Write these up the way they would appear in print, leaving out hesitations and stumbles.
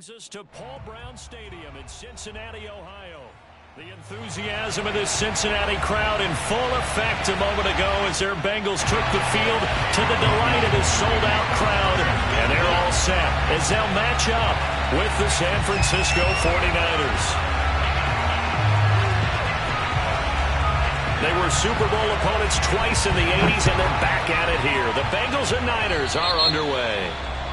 brings us to Paul Brown Stadium in Cincinnati, Ohio. The enthusiasm of this Cincinnati crowd in full effect a moment ago as their Bengals took the field to the delight of this sold-out crowd. And they're all set as they'll match up with the San Francisco 49ers. They were Super Bowl opponents twice in the 80s, and they're back at it here. The Bengals and Niners are underway.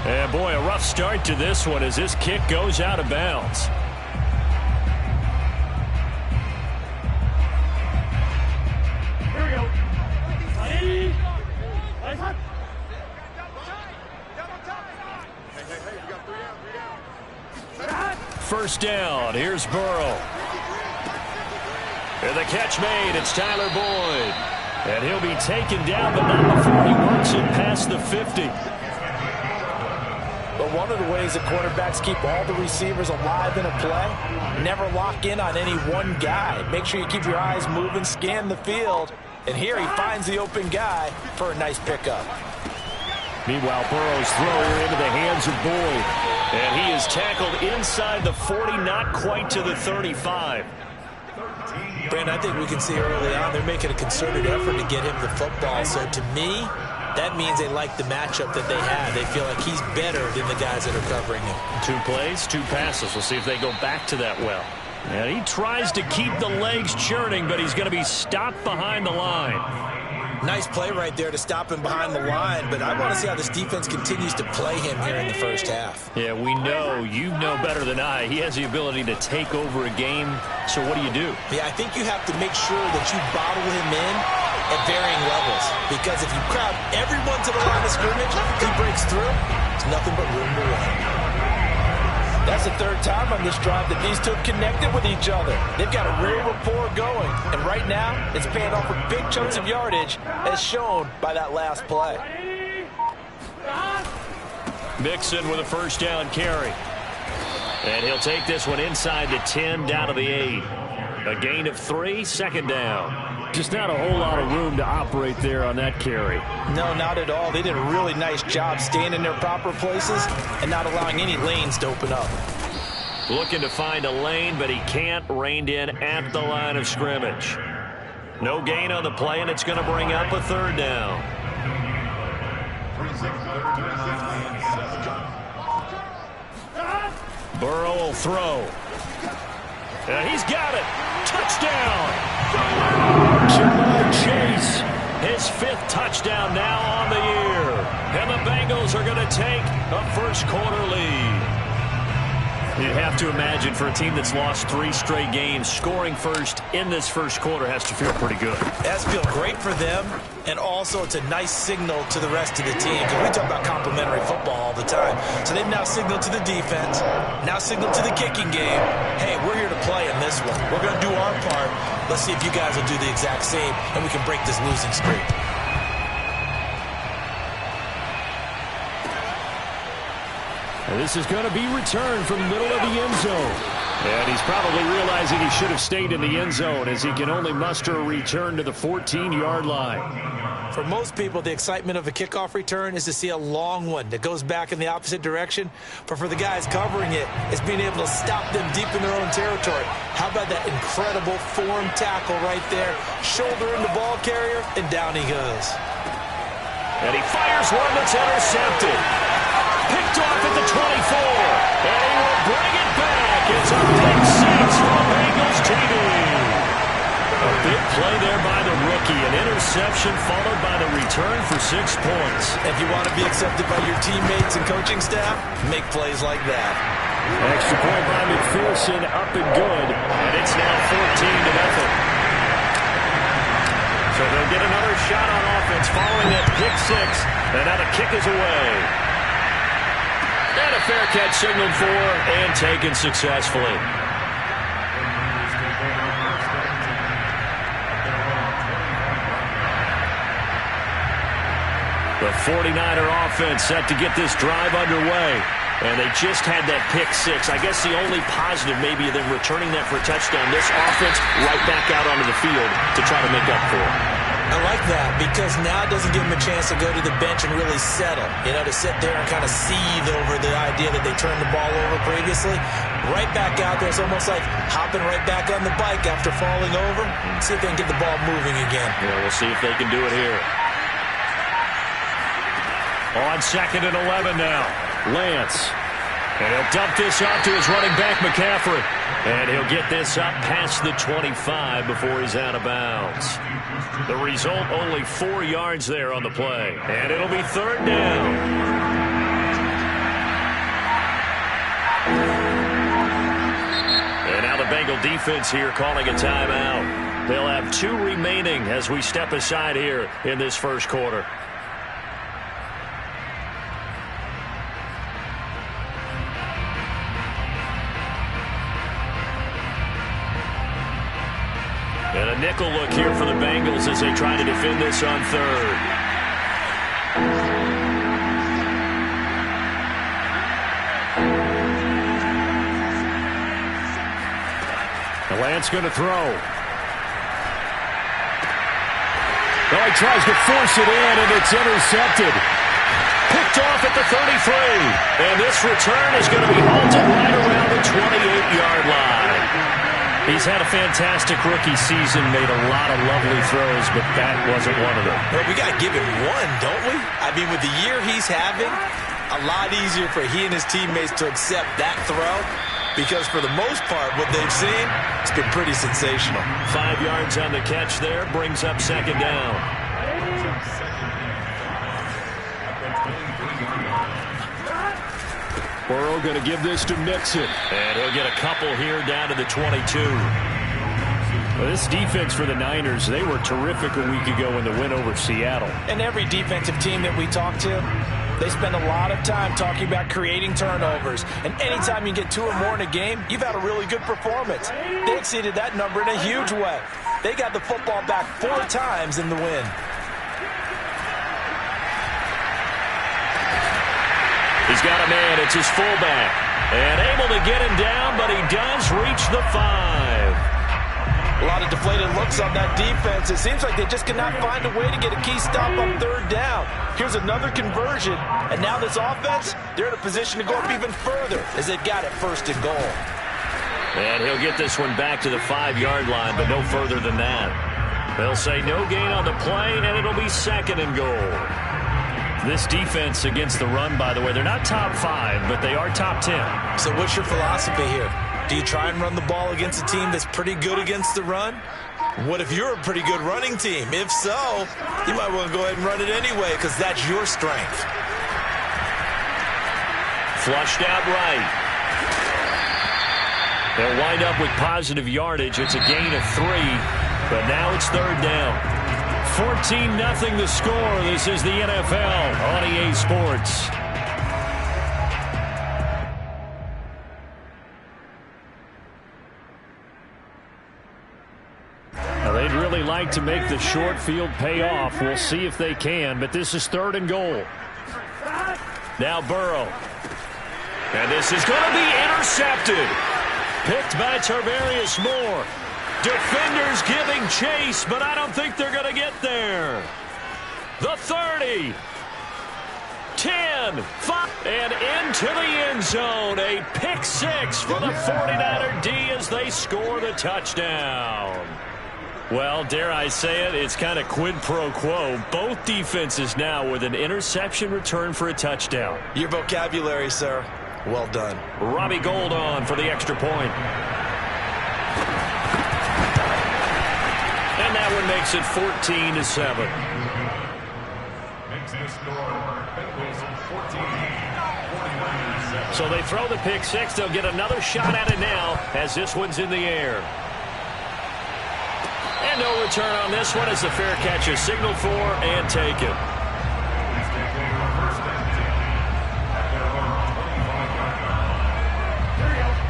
And boy, a rough start to this one as this kick goes out of bounds. Here we go. First down, here's Burrow. And the catch made, it's Tyler Boyd. And he'll be taken down, but not before he works it past the 50. But one of the ways that quarterbacks keep all the receivers alive in a play, never lock in on any one guy. Make sure you keep your eyes moving, scan the field. And here he finds the open guy for a nice pickup. Meanwhile, Burrow's throw here into the hands of Boyd. And he is tackled inside the 40, not quite to the 35. Brandon, I think we can see early on they're making a concerted effort to get him the football. So to me, that means they like the matchup that they have. They feel like he's better than the guys that are covering him. 2 plays, 2 passes. We'll see if they go back to that well. And he tries to keep the legs churning, but he's going to be stopped behind the line. Nice play right there to stop him behind the line, but I want to see how this defense continues to play him here in the first half. Yeah, we know, you know better than I, he has the ability to take over a game, so what do you do? Yeah, I think you have to make sure that you bottle him in at varying levels, because if you crowd everyone to the line of scrimmage, he breaks through, it's nothing but room to run. That's the 3rd time on this drive that these two have connected with each other. They've got a real rapport going, and right now it's paying off with big chunks of yardage, as shown by that last play. Mixon with a first down carry. And he'll take this one inside the 10, down to the 8. A gain of 3, 2nd down. Just not a whole lot of room to operate there on that carry. No, not at all. They did a really nice job staying in their proper places and not allowing any lanes to open up. Looking to find a lane, but he can't. Reined in at the line of scrimmage. No gain on the play, and it's going to bring up a 3rd down. Burrow will throw. And he's got it. Touchdown. Jamar Chase, his 5th touchdown now on the year. And the Bengals are going to take a first-quarter lead. You'd have to imagine for a team that's lost 3 straight games, scoring first in this first quarter has to feel pretty good. It has to feel great for them, and also it's a nice signal to the rest of the team, because we talk about complimentary football all the time. So they've now signaled to the defense, now signaled to the kicking game, hey, we're here to play in this one. We're going to do our part. Let's see if you guys will do the exact same, and we can break this losing streak. And this is going to be returned from the middle of the end zone. And he's probably realizing he should have stayed in the end zone as he can only muster a return to the 14-yard line. For most people, the excitement of a kickoff return is to see a long one that goes back in the opposite direction. But for the guys covering it, it's being able to stop them deep in their own territory. How about that incredible form tackle right there? Shoulder in the ball carrier, and down he goes. And he fires one that's intercepted. Picked off at the 24. And he will bring it back. It's a big 6 for Bengals TV. A big play there by the rookie. An interception followed by the return for 6 points. If you want to be accepted by your teammates and coaching staff, make plays like that. Extra point by McPherson, up and good. And it's now 14-0. So they'll get another shot on offense following that pick 6. And now the kick is away. And a fair catch signaled for and taken successfully. The 49er offense set to get this drive underway. And they just had that pick 6. I guess the only positive maybe of them returning that for a touchdown. This offense right back out onto the field to try to make up for it. I like that because now it doesn't give him a chance to go to the bench and really settle. You know, to sit there and kind of seethe over the idea that they turned the ball over previously. Right back out there. It's almost like hopping right back on the bike after falling over. See if they can get the ball moving again. Yeah, we'll see if they can do it here. On 2nd and 11 now. Lance. And he'll dump this off to his running back, McCaffrey. And he'll get this up past the 25 before he's out of bounds. The result, only 4 yards there on the play. And it'll be 3rd down. And now the Bengal defense here calling a timeout. They'll have 2 remaining as we step aside here in this first quarter. And a nickel look here for the Bengals as they try to defend this on 3rd. The Lance going to throw. Oh, he tries to force it in, and it's intercepted. Picked off at the 33. And this return is going to be halted right around the 28-yard line. He's had a fantastic rookie season, made a lot of lovely throws, but that wasn't one of them. Well, we got to give him one, don't we? I mean, with the year he's having, a lot easier for he and his teammates to accept that throw because for the most part, what they've seen, it's been pretty sensational. 5 yards on the catch there, brings up 2nd down. Burrow going to give this to Mixon. And he'll get a couple here down to the 22. Well, this defense for the Niners, they were terrific a week ago in the win over Seattle. And every defensive team that we talk to, they spend a lot of time talking about creating turnovers. And anytime you get 2 or more in a game, you've had a really good performance. They exceeded that number in a huge way. They got the football back 4 times in the win. He's got a man. It's his fullback. And able to get him down, but he does reach the 5. A lot of deflated looks on that defense. It seems like they just cannot find a way to get a key stop on 3rd down. Here's another conversion. And now this offense, they're in a position to go up even further as they've got it 1st and goal. And he'll get this one back to the 5-yard line, but no further than that. They'll say no gain on the play, and it'll be 2nd and goal. This defense against the run, by the way, they're not top 5, but they are top 10. So what's your philosophy here? Do you try and run the ball against a team that's pretty good against the run? What if you're a pretty good running team? If so, you might want to go ahead and run it anyway because that's your strength. Flushed out right. They'll wind up with positive yardage. It's a gain of 3, but now it's 3rd down. 14-0 the score. This is the NFL on EA Sports. Now they'd really like to make the short field pay off. We'll see if they can, but this is 3rd and goal. Now Burrow. And this is going to be intercepted. Picked by Tarvarius Moore. Defenders giving chase, but I don't think they're going to get there. The 30. 10. 5. And into the end zone. A pick 6 for the 49er D as they score the touchdown. Well, dare I say it, it's kind of quid pro quo. Both defenses now with an interception return for a touchdown. Your vocabulary, sir. Well done. Robbie Gould on for the extra point. And that one makes it 14-7. So they throw the pick 6. They'll get another shot at it now as this one's in the air. And no return on this one as the fair catch is signaled for and taken.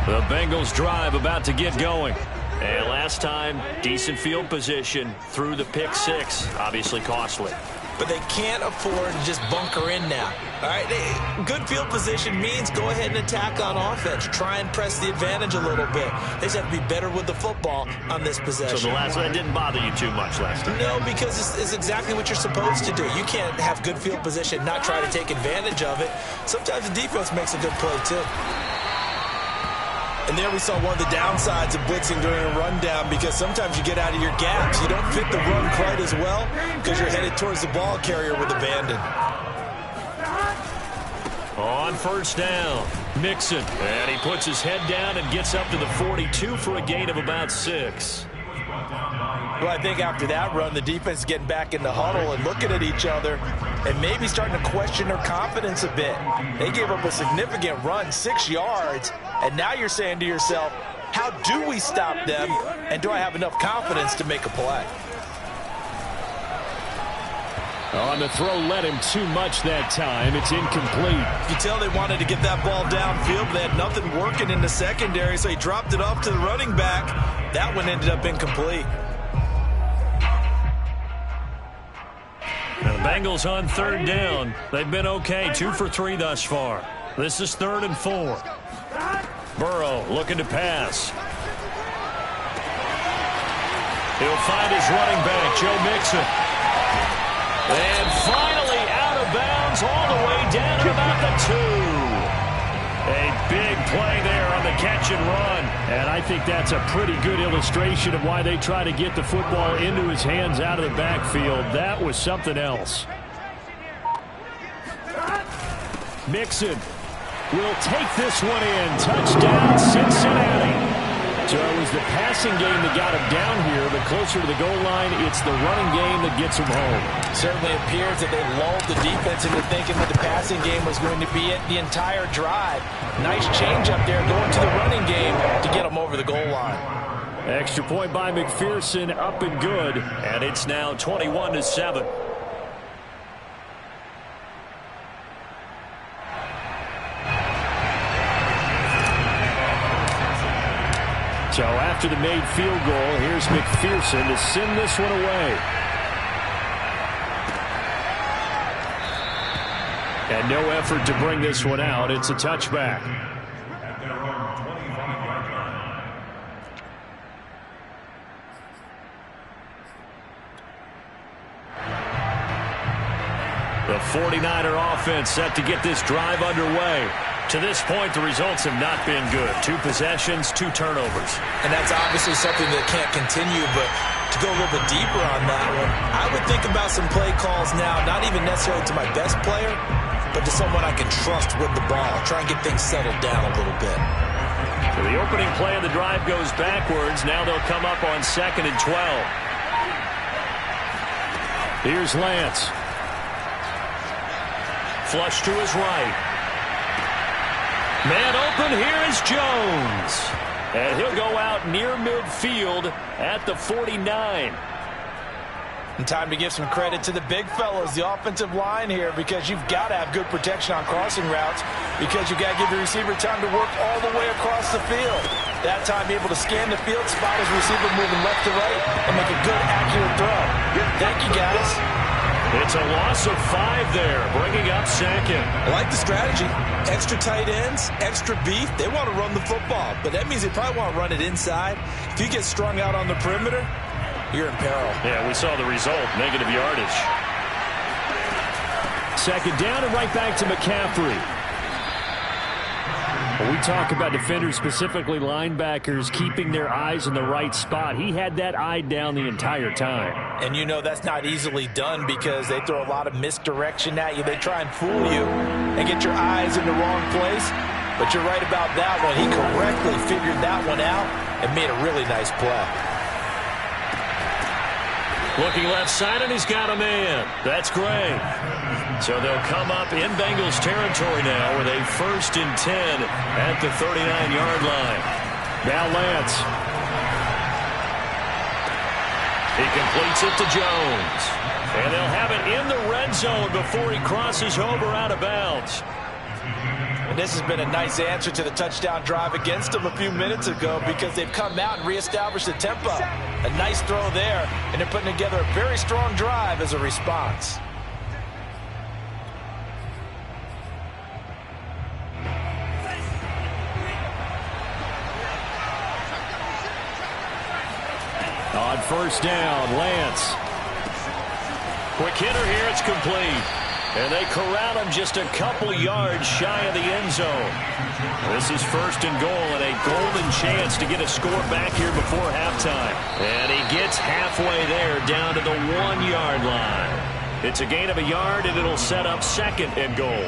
The Bengals drive about to get going. And last time, decent field position through the pick 6. Obviously costly. But they can't afford to just bunker in now. All right, good field position means go ahead and attack on offense. Try and press the advantage a little bit. They just have to be better with the football on this possession. So the last one didn't bother you too much last time? No, because it's exactly what you're supposed to do. You can't have good field position, not try to take advantage of it. Sometimes the defense makes a good play, too. And there we saw one of the downsides of blitzing during a rundown, because sometimes you get out of your gaps. You don't fit the run quite as well because you're headed towards the ball carrier with abandon. On first down, Mixon. And he puts his head down and gets up to the 42 for a gain of about 6. Well, I think after that run, the defense is getting back in the huddle and looking at each other and maybe starting to question their confidence a bit. They gave up a significant run, 6 yards, and now you're saying to yourself, how do we stop them, and do I have enough confidence to make a play? On the throw, led him too much that time. It's incomplete. You tell they wanted to get that ball downfield, but they had nothing working in the secondary, so he dropped it off to the running back. That one ended up incomplete. Now the Bengals on third down. They've been okay, 2 for 3 thus far. This is 3rd and 4. Burrow looking to pass. He'll find his running back, Joe Mixon. And finally out of bounds all the way down to about the 2. A big play there on the catch and run. And I think that's a pretty good illustration of why they try to get the football into his hands out of the backfield. That was something else. Mixon will take this one in. Touchdown, Cincinnati. So it was the passing game that got him down here, but closer to the goal line, it's the running game that gets him home. Certainly appears that they lulled the defense into thinking that the passing game was going to be it the entire drive. Nice change up there going to the running game to get them over the goal line. Extra point by McPherson, up and good, and it's now 21-7. So after the made field goal, here's McPherson to send this one away. And no effort to bring this one out. It's a touchback. The 49er offense set to get this drive underway. To this point, the results have not been good. 2 possessions, 2 turnovers. And that's obviously something that can't continue, but to go a little bit deeper on that one, I would think about some play calls now, not even necessarily to my best player, but to someone I can trust with the ball. Try and get things settled down a little bit. So the opening play of the drive goes backwards. Now they'll come up on 2nd and 12. Here's Lance. Flush to his right. Man open, here is Jones. And he'll go out near midfield at the 49. And time to give some credit to the big fellows, the offensive line here, because you've got to have good protection on crossing routes, because you've got to give the receiver time to work all the way across the field. That time able to scan the field, spot his receiver moving left to right, and make a good, accurate throw. Thank you, guys. It's a loss of 5 there, bringing up 2nd. I like the strategy. Extra tight ends, extra beef. They want to run the football, but that means they probably want to run it inside. If you get strung out on the perimeter, you're in peril. Yeah, we saw the result, negative yardage. 2nd down and right back to McCaffrey. When we talk about defenders, specifically linebackers, keeping their eyes in the right spot, he had that eye down the entire time. And you know that's not easily done because they throw a lot of misdirection at you. They try and fool you and get your eyes in the wrong place. But you're right about that one. He correctly figured that one out and made a really nice play. Looking left side, and he's got a man. That's Gray. So they'll come up in Bengals territory now with a 1st and 10 at the 39-yard line. Now Lance. He completes it to Jones. And they'll have it in the red zone before he crosses over out of bounds. And this has been a nice answer to the touchdown drive against them a few minutes ago because they've come out and reestablished the tempo. A nice throw there, and they're putting together a very strong drive as a response. On first down, Lance. Quick hitter here, it's complete. And they corral him just a couple yards shy of the end zone. This is first and goal and a golden chance to get a score back here before halftime. And he gets halfway there down to the 1-yard line. It's a gain of a yard, and it'll set up second and goal.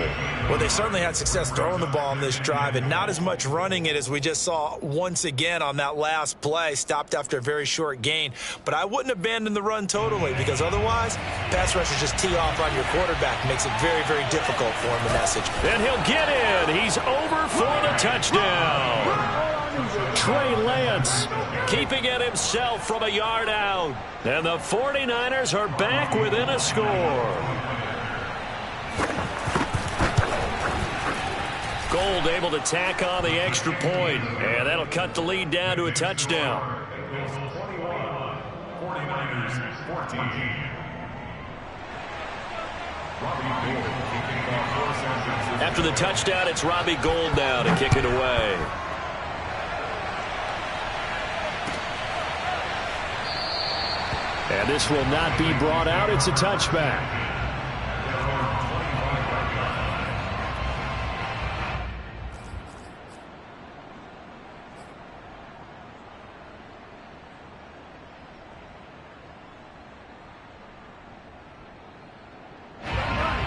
Well, they certainly had success throwing the ball on this drive, and not as much running it as we just saw once again on that last play, stopped after a very short gain. But I wouldn't abandon the run totally, because otherwise, pass rushers just tee off on your quarterback. Makes it very, very difficult for him to message. And he'll get in. He's over for the touchdown. Trey Lance keeping it himself from a yard out. And the 49ers are back within a score. Gold able to tack on the extra point, and that'll cut the lead down to a touchdown. 49ers 14. After the touchdown, it's Robbie Gould now to kick it away. And this will not be brought out. It's a touchback.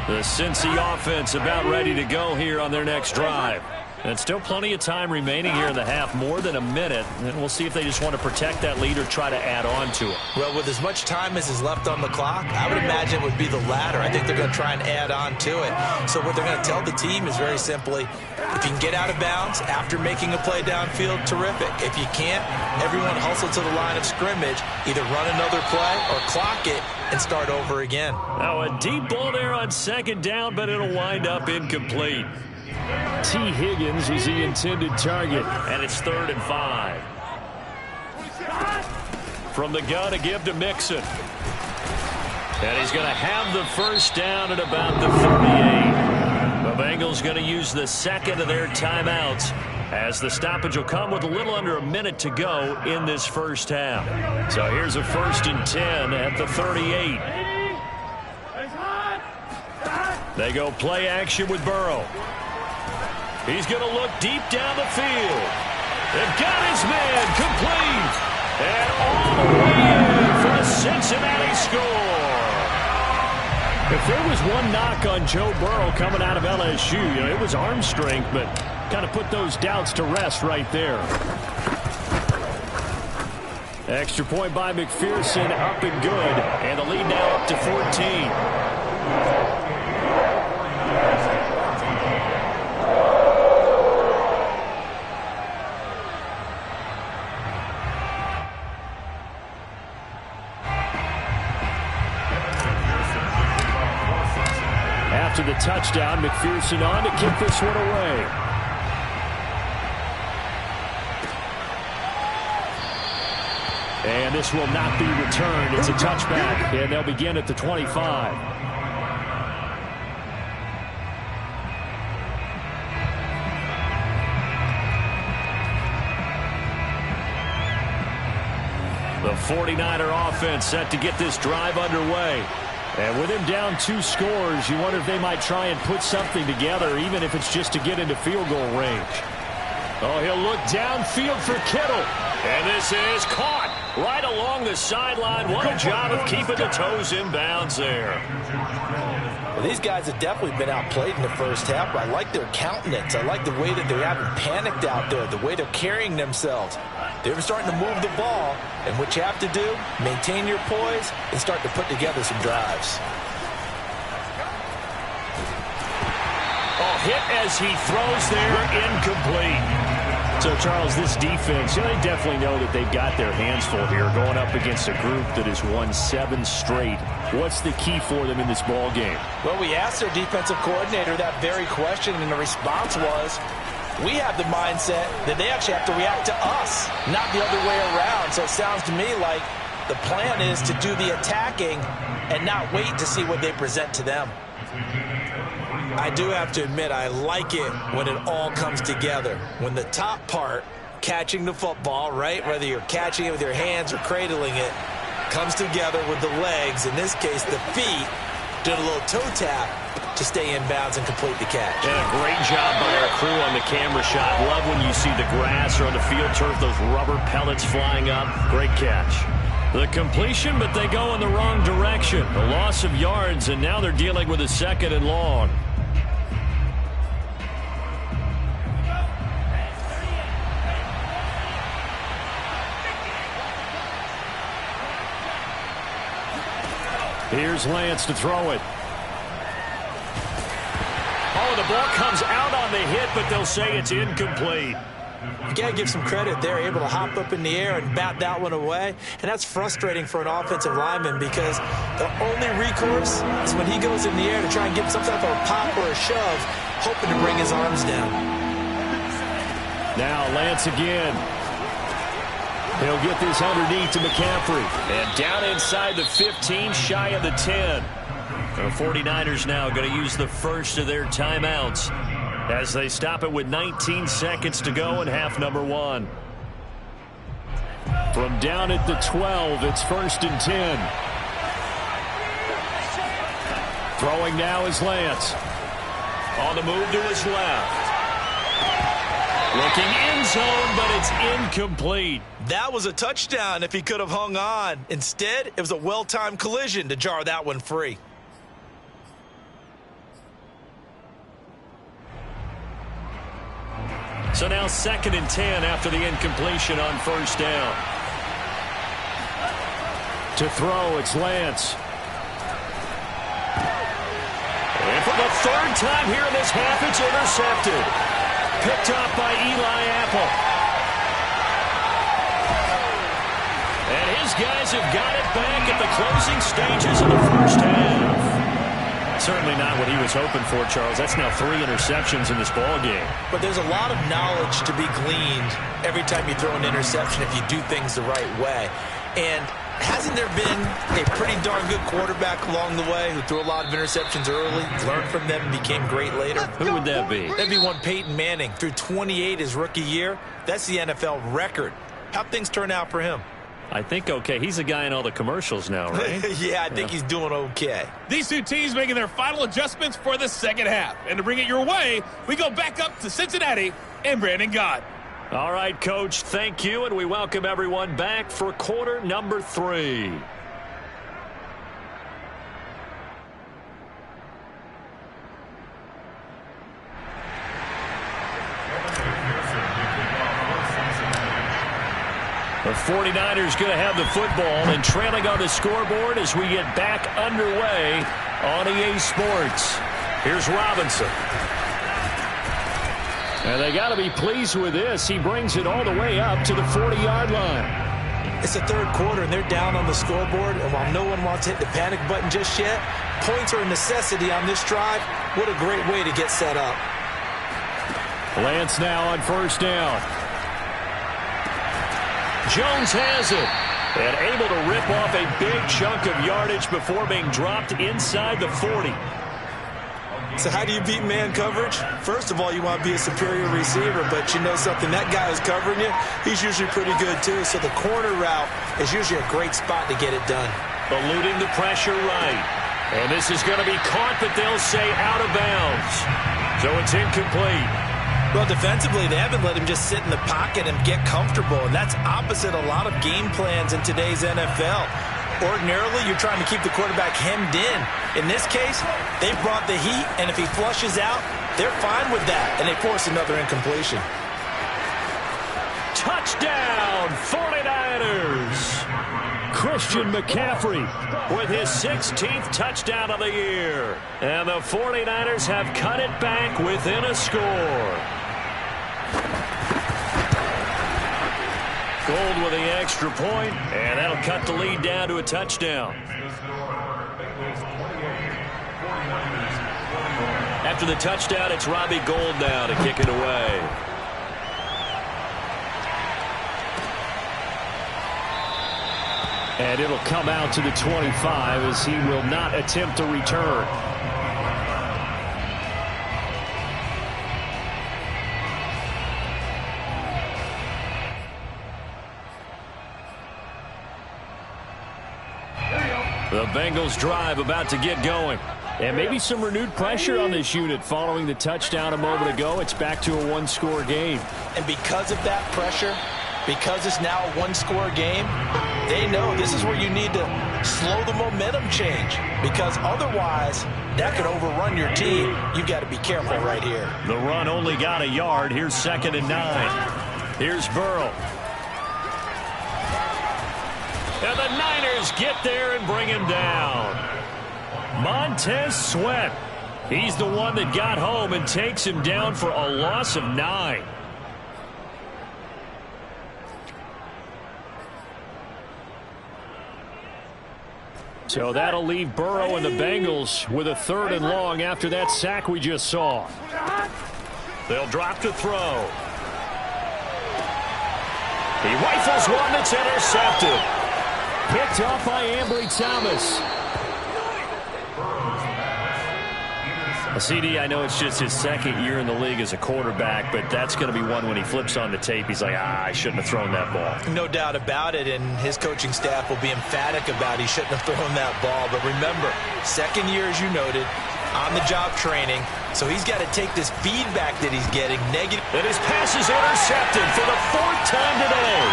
The Cincy offense about ready to go here on their next drive. And still plenty of time remaining here in the half, more than a minute. And we'll see if they just want to protect that lead or try to add on to it. Well, with as much time as is left on the clock, I would imagine it would be the latter. I think they're going to try and add on to it. So what they're going to tell the team is very simply, if you can get out of bounds after making a play downfield, terrific. If you can't, everyone hustle to the line of scrimmage, either run another play or clock it and start over again. Now a deep ball there on second down, but it'll wind up incomplete. T. Higgins was the intended target, and it's 3rd and 5. From the gun, a give to Mixon. And he's going to have the first down at about the 38. The Bengals going to use the second of their timeouts, as the stoppage will come with a little under a minute to go in this first half. So here's a 1st and 10 at the 38. They go play action with Burrow. He's going to look deep down the field. They've got his man complete. And all the way in for a Cincinnati score. If there was one knock on Joe Burrow coming out of LSU, it was arm strength, but kind of put those doubts to rest right there. Extra point by McPherson, up and good. And the lead now up to 14. After the touchdown, McPherson on to kick this one away. And this will not be returned. It's a touchback, and they'll begin at the 25. The 49er offense set to get this drive underway. And with him down 2 scores, you wonder if they might try and put something together, even if it's just to get into field goal range. Oh, he'll look downfield for Kittle. And this is caught right along the sideline. What a job of keeping the toes in bounds there. Well, these guys have definitely been outplayed in the first half, but I like their countenance. I like the way that they haven't panicked out there, the way they're carrying themselves. They're starting to move the ball, and what you have to do, maintain your poise and start to put together some drives. Oh, hit as he throws there, incomplete. So, Charles, this defense, they definitely know that they've got their hands full here, going up against a group that has won 7 straight. What's the key for them in this ball game? Well, we asked their defensive coordinator that very question, and the response was, we have the mindset that they actually have to react to us, not the other way around. So it sounds to me like the plan is to do the attacking and not wait to see what they present to them. I do have to admit, I like it when it all comes together. When the top part catching the football, right? Whether you're catching it with your hands or cradling it, comes together with the legs, in this case the feet, did a little toe tap to stay in bounds and complete the catch. And a great job by our crew on the camera shot. Love when you see the grass or on the field turf, those rubber pellets flying up. Great catch. The completion, but they go in the wrong direction. A loss of yards, and now they're dealing with a 2nd and long. Here's Lance to throw it. Oh, the ball comes out on the hit, but they'll say it's incomplete. You got to give some credit. They're able to hop up in the air and bat that one away. And that's frustrating for an offensive lineman because the only recourse is when he goes in the air to try and get some type of a pop or a shove, hoping to bring his arms down. Now Lance again. He'll get this underneath to McCaffrey. And down inside the 15, shy of the 10. The 49ers now going to use the first of their timeouts as they stop it with 19 seconds to go in half number 1. From down at the 12, it's 1st and 10. Throwing now is Lance. On the move to his left. Looking end zone, but it's incomplete. That was a touchdown if he could have hung on. Instead, it was a well-timed collision to jar that one free. So now 2nd and 10 after the incompletion on 1st down. To throw, it's Lance. And for the 3rd time here in this half, it's intercepted. Picked off by Eli Apple. And his guys have got it back at the closing stages of the 1st half. Certainly not what he was hoping for, Charles. That's now 3 interceptions in this ball game. But there's a lot of knowledge to be gleaned every time you throw an interception if you do things the right way. And hasn't there been a pretty darn good quarterback along the way who threw a lot of interceptions early, learned from them, and became great later? Who would that be? That'd be one Peyton Manning. Threw 28 his rookie year. That's the NFL record. How'd things turn out for him? I think okay. He's a guy in all the commercials now, right? Yeah, I think he's doing okay. These two teams making their final adjustments for the 2nd half. And to bring it your way, we go back up to Cincinnati and Brandon Gott. All right, Coach, thank you, and we welcome everyone back for quarter number 3. The 49ers going to have the football and trailing on the scoreboard as we get back underway on EA Sports. Here's Robinson. And they got to be pleased with this. He brings it all the way up to the 40-yard line. It's the 3rd quarter, and they're down on the scoreboard. And while no one wants to hit the panic button just yet, points are a necessity on this drive. What a great way to get set up. Lance now on 1st down. Jones has it. And able to rip off a big chunk of yardage before being dropped inside the 40. So how do you beat man coverage? First of all, you want to be a superior receiver, but you know something, that guy who's covering you, he's usually pretty good too. So the corner route is usually a great spot to get it done. Eluding the pressure right. And this is going to be caught, but they'll say out of bounds. So it's incomplete. Well, defensively, they haven't let him just sit in the pocket and get comfortable, and that's opposite a lot of game plans in today's NFL. Ordinarily, you're trying to keep the quarterback hemmed in. In this case, they brought the heat, and if he flushes out, they're fine with that, and they force another incompletion. Touchdown, 49ers! Christian McCaffrey with his 16th touchdown of the year. And the 49ers have cut it back within a score. Gold with the extra point, and that'll cut the lead down to a touchdown. After the touchdown, it's Robbie Gould now to kick it away. And it'll come out to the 25 as he will not attempt to return. The Bengals drive about to get going. And maybe some renewed pressure on this unit following the touchdown a moment ago. It's back to a one-score game. And because of that pressure, because it's now a one-score game, they know this is where you need to slow the momentum change, because otherwise that could overrun your team. You've got to be careful right here. The run only got a yard. Here's 2nd and 9. Here's Burrow. And the Niners get there and bring him down. Montez Sweat. He's the one that got home and takes him down for a loss of 9. So that'll leave Burrow and the Bengals with a 3rd and long after that sack we just saw. They'll drop to throw. He rifles one that's intercepted. Picked off by Ambry Thomas. CD, I know it's just his 2nd year in the league as a quarterback, but that's going to be one when he flips on the tape. He's like, I shouldn't have thrown that ball. No doubt about it, and his coaching staff will be emphatic about he shouldn't have thrown that ball. But remember, 2nd year, as you noted, on-the-job training, so he's got to take this feedback that he's getting negative. And his pass is intercepted for the 4th time today.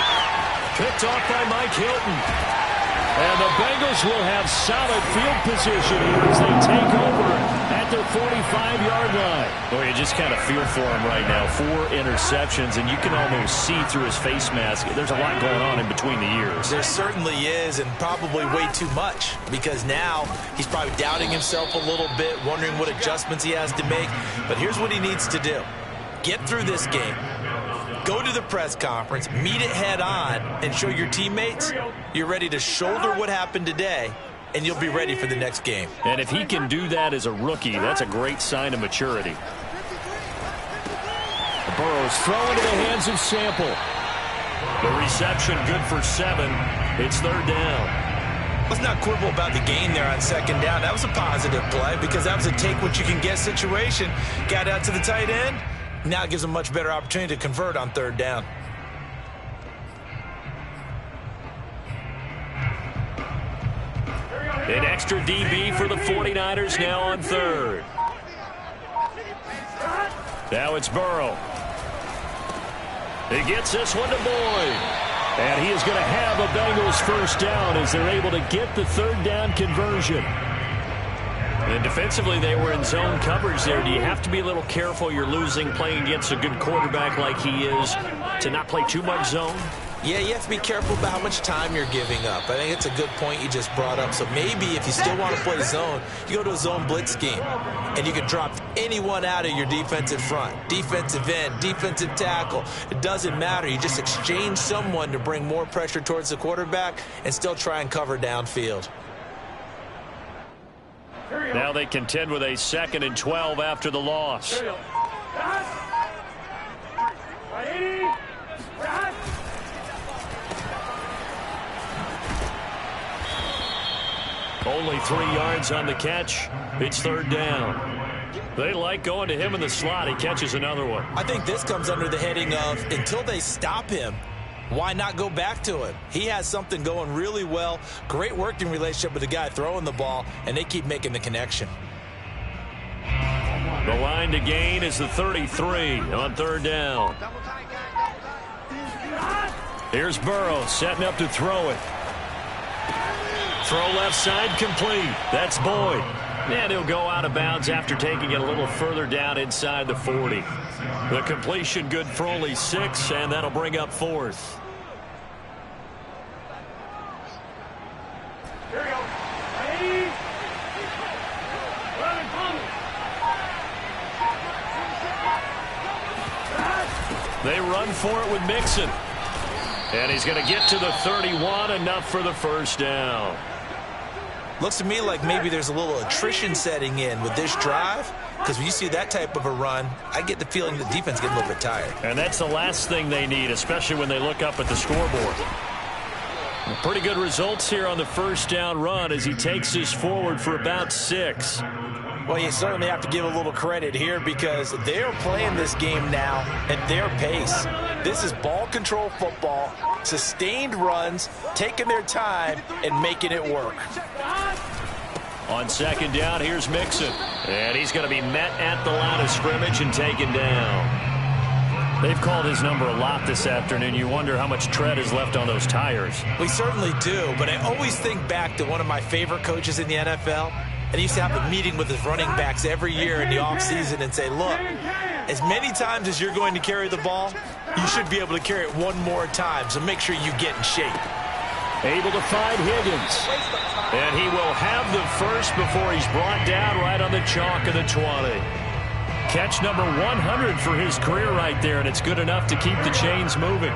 Picked off by Mike Hilton. And the Bengals will have solid field position here as they take over at their 45-yard line. Boy, you just kind of feel for him right now. 4 interceptions, and you can almost see through his face mask. There's a lot going on in between the ears. There certainly is, and probably way too much, because now he's probably doubting himself a little bit, wondering what adjustments he has to make. But here's what he needs to do. Get through this game. Go to the press conference, meet it head on, and show your teammates you're ready to shoulder what happened today, and you'll be ready for the next game. And if he can do that as a rookie, that's a great sign of maturity. Burrow's thrown into the hands of Sample. The reception good for 7. It's 3rd down. Let's not quibble about the gain there on 2nd down. That was a positive play because that was a take-what-you-can-get situation. Got out to the tight end. Now it gives them a much better opportunity to convert on 3rd down. An extra DB for the 49ers now on 3rd. Now it's Burrow. He gets this one to Boyd. And he is going to have a Bengals 1st down as they're able to get the 3rd down conversion. And defensively, they were in zone coverage there. Do you have to be a little careful? You're losing, playing against a good quarterback like he is, to not play too much zone? Yeah, you have to be careful about how much time you're giving up. I think it's a good point you just brought up. So maybe if you still want to play zone, you go to a zone blitz scheme. And you can drop anyone out of your defensive front. Defensive end, defensive tackle. It doesn't matter. You just exchange someone to bring more pressure towards the quarterback and still try and cover downfield. Now they contend with a 2nd and 12 after the loss. Only 3 yards on the catch. It's 3rd down. They like going to him in the slot. He catches another one. I think this comes under the heading of until they stop him, why not go back to it? He has something going really well. Great working relationship with the guy throwing the ball, and they keep making the connection. The line to gain is the 33 on 3rd down. Here's Burrow setting up to throw it. Throw left side complete. That's Boyd. And he'll go out of bounds after taking it a little further down inside the 40. The completion good for only 6, and that'll bring up 4th. They run for it with Mixon. And he's going to get to the 31, enough for the 1st down. Looks to me like maybe there's a little attrition setting in with this drive, because when you see that type of a run, I get the feeling the defense gets a little bit tired. And that's the last thing they need, especially when they look up at the scoreboard. Pretty good results here on the 1st down run as he takes this forward for about 6. Well, you certainly have to give a little credit here because they're playing this game now at their pace. This is ball control football, sustained runs, taking their time, and making it work. On second down, here's Mixon. And he's going to be met at the line of scrimmage and taken down. They've called his number a lot this afternoon. You wonder how much tread is left on those tires. We certainly do, but I always think back to one of my favorite coaches in the NFL. And he used to have a meeting with his running backs every year in the offseason and say, look, as many times as you're going to carry the ball, you should be able to carry it one more time, so make sure you get in shape. Able to find Higgins. And he will have the first before he's brought down right on the chalk of the 20. Catch number 100 for his career right there, and it's good enough to keep the chains moving.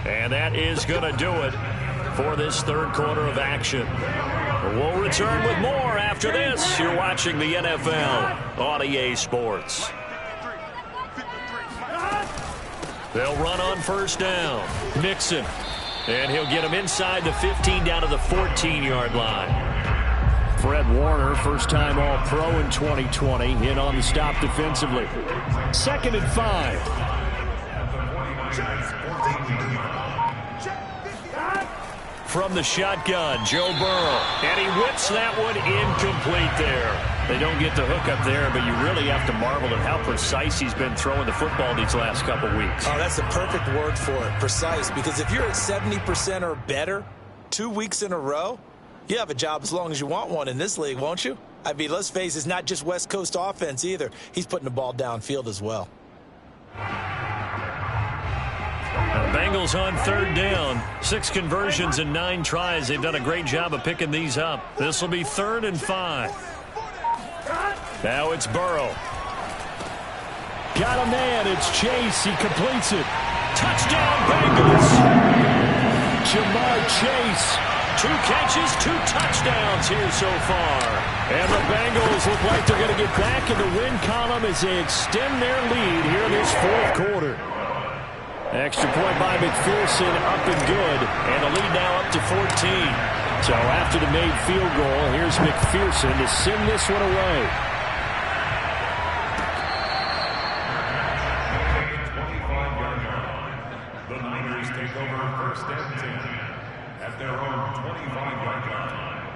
And that is going to do it for this third quarter of action. We'll return with more after this. You're watching the NFL on EA Sports. They'll run on first down. Mixon. And he'll get him inside the 15 down to the 14-yard line. Fred Warner, first-time All-Pro in 2020, in on the stop defensively. 2nd and 5. From the shotgun, Joe Burrow. And he whips that one incomplete there. They don't get the hook up there, but you really have to marvel at how precise he's been throwing the football these last couple weeks. Oh, that's the perfect word for it, precise. Because if you're at 70% or better 2 weeks in a row, you have a job as long as you want one in this league, won't you? I mean, let's face it, it's not just West Coast offense either. He's putting the ball downfield as well. The Bengals on third down. 6 conversions and 9 tries. They've done a great job of picking these up. This will be 3rd and 5. Now it's Burrow. Got a man. It's Chase. He completes it. Touchdown, Bengals. Jamar Chase. 2 catches, 2 touchdowns here so far. And the Bengals look like they're going to get back in the win column as they extend their lead here in this fourth quarter. Extra point by McPherson, up and good. And the lead now up to 14. So after the made field goal, here's McPherson to send this one away. The Niners take over 1st and 10 at their own 25-yard line.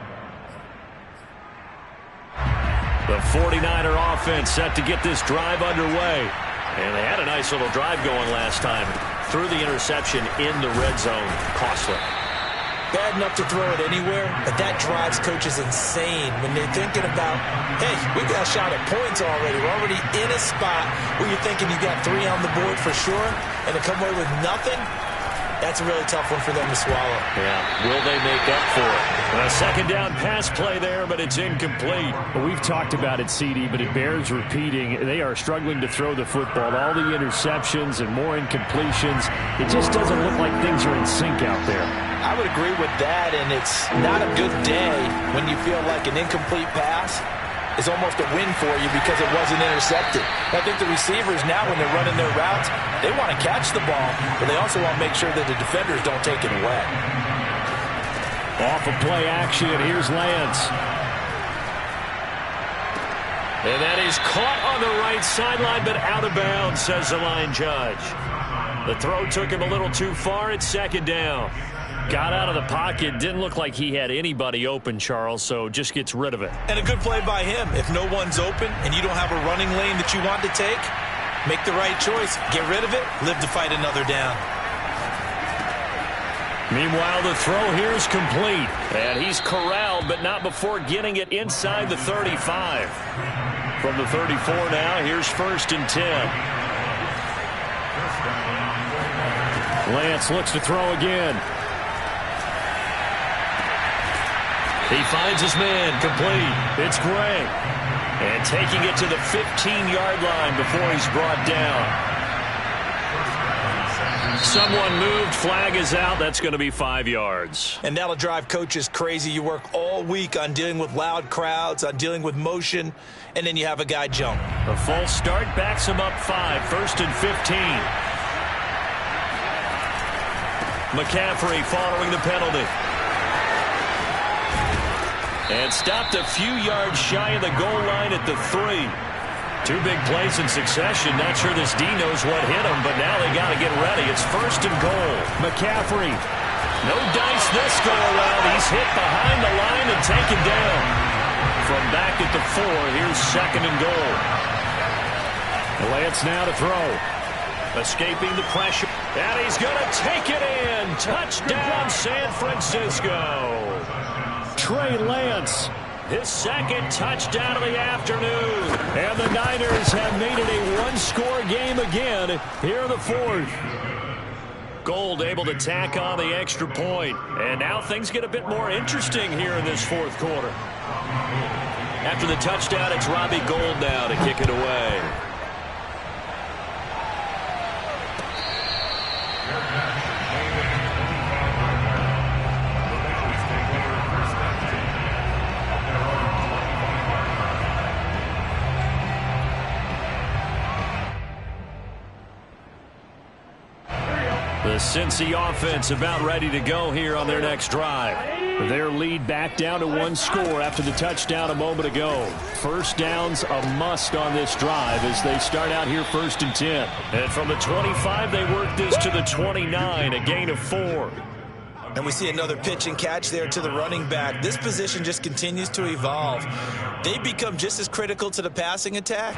The 49er offense set to get this drive underway. And they had a nice little drive going last time. Threw the interception in the red zone. Costly. Bad enough to throw it anywhere, but that drives coaches insane when they're thinking about, hey, we got a shot at points already. We're already in a spot where you're thinking you got 3 on the board for sure, and to come away with nothing, that's a really tough one for them to swallow. Yeah, will they make up for it? A 2nd down pass play there, but it's incomplete. Well, we've talked about it, CD, but it bears repeating. They are struggling to throw the football. All the interceptions and more incompletions. It just doesn't look like things are in sync out there. I would agree with that, and it's not a good day when you feel like an incomplete pass is almost a win for you because it wasn't intercepted. I think the receivers now, when they're running their routes, they want to catch the ball, but they also want to make sure that the defenders don't take it away. Off of play action, here's Lance. And that is caught on the right sideline, but out of bounds, says the line judge. The throw took him a little too far. It's 2nd down. Got out of the pocket. Didn't look like he had anybody open, Charles, so just gets rid of it. And a good play by him. If no one's open and you don't have a running lane that you want to take, make the right choice. Get rid of it. Live to fight another down. Meanwhile, the throw here is complete. And he's corralled, but not before getting it inside the 35. From the 34 now, here's 1st and 10. Lance looks to throw again. He finds his man, complete. It's Gray. And taking it to the 15-yard line before he's brought down. Someone moved, flag is out. That's going to be 5 yards. And that'll drive coaches crazy. You work all week on dealing with loud crowds, on dealing with motion, and then you have a guy jump. A false start backs him up 5, 1st and 15. McCaffrey following the penalty. And stopped a few yards shy of the goal line at the 3. 2 big plays in succession. Not sure this D knows what hit him, but now they got to get ready. It's 1st and goal. McCaffrey. No dice this go around. He's hit behind the line and taken down. From back at the 4, here's 2nd and goal. Lance now to throw. Escaping the pressure. And he's going to take it in. Touchdown, San Francisco. Trey Lance. His 2nd touchdown of the afternoon. And the Niners have made it a one-score game again here in the 4th. Gold able to tack on the extra point. And now things get a bit more interesting here in this 4th quarter. After the touchdown, it's Robbie Gould now to kick it away. The Cincy offense about ready to go here on their next drive. Their lead back down to 1 score after the touchdown a moment ago. First down's a must on this drive as they start out here 1st and 10. And from the 25, they work this to the 29, a gain of 4. And we see another pitch and catch there to the running back. This position just continues to evolve. They become just as critical to the passing attack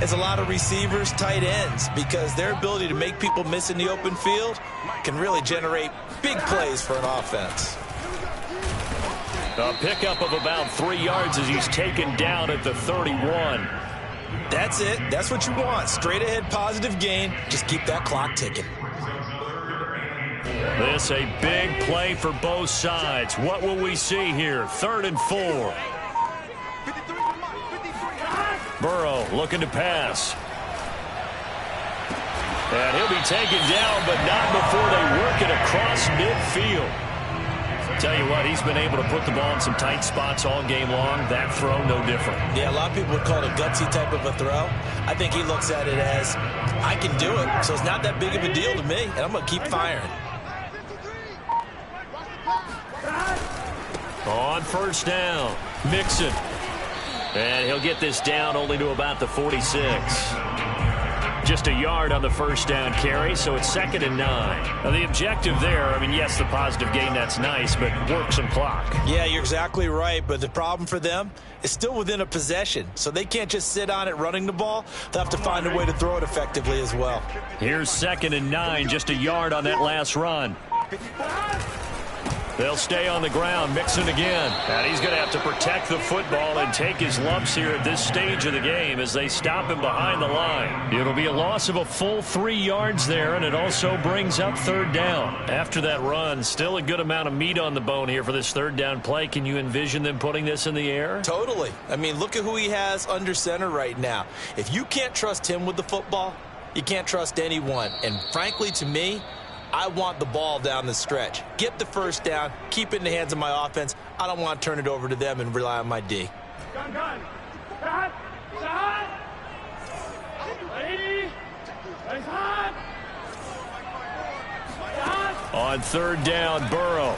as a lot of receivers, tight ends, because their ability to make people miss in the open field can really generate big plays for an offense. A pickup of about 3 yards as he's taken down at the 31. That's it. That's what you want. Straight ahead positive gain. Just keep that clock ticking. This a big play for both sides. What will we see here? 3rd and 4. Burrow looking to pass. And he'll be taken down, but not before they work it across midfield. Tell you what, he's been able to put the ball in some tight spots all game long. That throw, no different. Yeah, a lot of people would call it a gutsy type of a throw. I think he looks at it as, I can do it, so it's not that big of a deal to me, and I'm going to keep firing. On 1st down, Mixon. And he'll get this down only to about the 46. Just a yard on the 1st down carry, so it's 2nd and 9. Now the objective there, I mean, yes, the positive gain, that's nice, but work some clock. Yeah, you're exactly right, but the problem for them is still within a possession, so they can't just sit on it running the ball. They'll have to find a way to throw it effectively as well. Here's 2nd and 9, just a yard on that last run. They'll stay on the ground. Mixon again. And he's going to have to protect the football and take his lumps here at this stage of the game as they stop him behind the line. It'll be a loss of a full 3 yards there, and it also brings up 3rd down. After that run, still a good amount of meat on the bone here for this 3rd down play. Can you envision them putting this in the air? Totally. I mean, look at who he has under center right now. If you can't trust him with the football, you can't trust anyone. And frankly, to me, I want the ball down the stretch. Get the 1st down, keep it in the hands of my offense. I don't want to turn it over to them and rely on my D. On 3rd down, Burrow.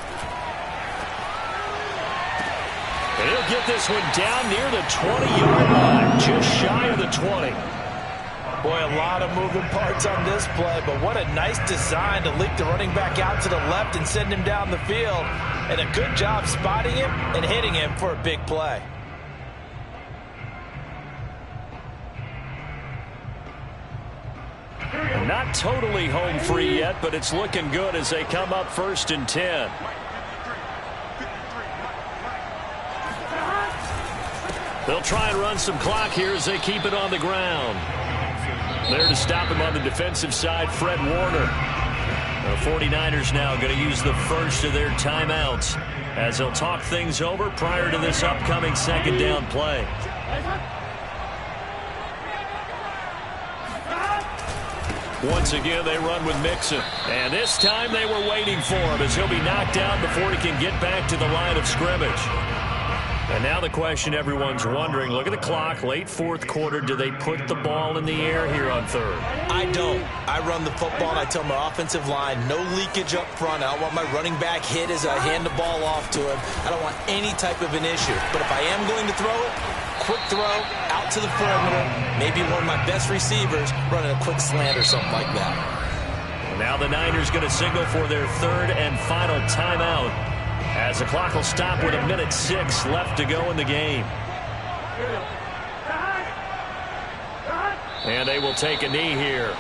And he'll get this one down near the 20-yard line, just shy of the 20. Boy, a lot of moving parts on this play, but what a nice design to leak the running back out to the left and send him down the field. And a good job spotting him and hitting him for a big play. Not totally home free yet, but it's looking good as they come up 1st and 10. They'll try and run some clock here as they keep it on the ground. There to stop him on the defensive side, Fred Warner. The 49ers now going to use the first of their timeouts as they'll talk things over prior to this upcoming 2nd down play. Once again, they run with Mixon. And this time they were waiting for him as he'll be knocked down before he can get back to the line of scrimmage. And now the question everyone's wondering, look at the clock, late fourth quarter, do they put the ball in the air here on third? I don't. I run the football, and I tell my offensive line, no leakage up front. I don't want my running back hit as I hand the ball off to him. I don't want any type of an issue. But if I am going to throw it, quick throw, out to the perimeter, maybe one of my best receivers running a quick slant or something like that. Now the Niners going to signal for their third and final timeout, as the clock will stop with 1:06 left to go in the game. And they will take a knee here.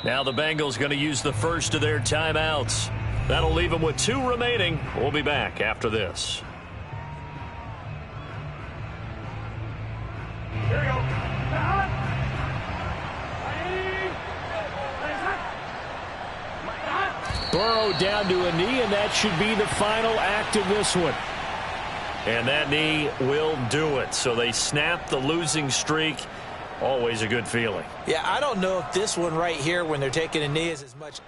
Now the Bengals going to use the first of their timeouts. That'll leave them with 2 remaining. We'll be back after this. Here we go. Burrow down to a knee, and that should be the final act of this one. And that knee will do it. So they snap the losing streak. Always a good feeling. Yeah, I don't know if this one right here, when they're taking a knee, is as much